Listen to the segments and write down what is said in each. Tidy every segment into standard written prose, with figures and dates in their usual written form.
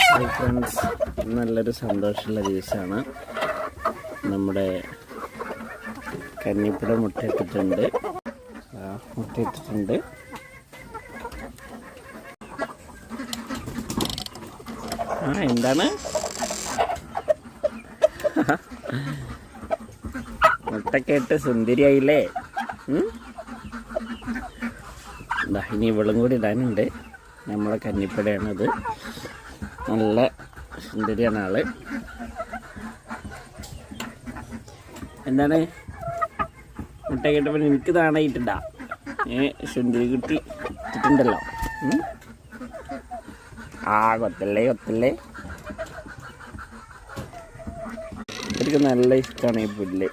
Hi friends, നല്ലൊരു സന്തോഷമുള്ള ദിവസമാണ്. നമ്മുടെ കന്നിപ്പിട മുട്ടയിട്ടിട്ടുണ്ട്. എന്താണ് മുട്ടൊക്കെ ഇട്ട് സുന്ദരിയായില്ലേ? ഇനി ഇവളും കൂടി ഇടാനുണ്ട്. നമ്മളെ കന്നിപ്പിടയാണത്. നല്ല സുന്ദരിയാണ് ആള്. എന്താണ് മുട്ട കേട്ടപ്പോൾ എനിക്ക് താണായിട്ടില്ല. സുന്ദരി കുട്ടി ഇട്ടിട്ടുണ്ടല്ലോ. കൊത്തല്ലേ എനിക്ക് നല്ല ഇഷ്ടമാണ് ഈ പുല്ല്.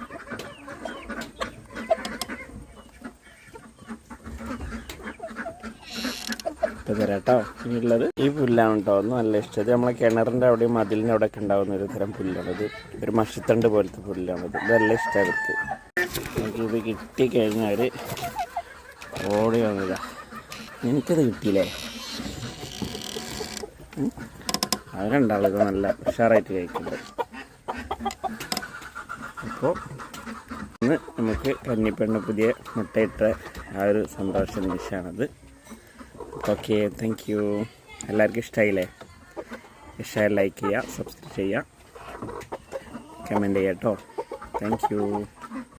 തരാട്ടോ. ഇനിയുള്ളത് ഈ പുല്ലാണ് കേട്ടോ. ഒന്ന് നല്ല ഇഷ്ടം. നമ്മളെ കിണറിൻ്റെ അവിടെയും മതിലിൻ്റെ അവിടെ ഒക്കെ ഉണ്ടാകുന്ന ഒരു തരം പുല്ലാണത്. ഒരു മഷിത്തണ്ട് പോലത്തെ പുല്ലാണത്. ഇത് നല്ല ഇഷ്ടമാണ് അവർക്ക്. നമുക്കിത് കിട്ടിക്കഴിഞ്ഞാൽ ഓടി വന്നതാ. എനിക്കത് കിട്ടിയില്ലേ? അവരുണ്ടാളുക നല്ല ഉഷാറായിട്ട് കഴിക്കുന്നുണ്ട്. അപ്പോൾ ഇന്ന് നമുക്ക് കന്നിപ്പെണ്ണ് പുതിയ മുട്ടയിട്ട ആ ഒരു സന്തോഷ നിമിഷമാണത്. Okay, thank you. എല്ലാവർക്കും ഇഷ്ടമായില്ലേ? ഇഷ്ടമായി ലൈക്ക് ചെയ്യുക, സബ്സ്ക്രൈബ് ചെയ്യുക, കമൻറ്റ് ചെയ്യാം കേട്ടോ. Thank you.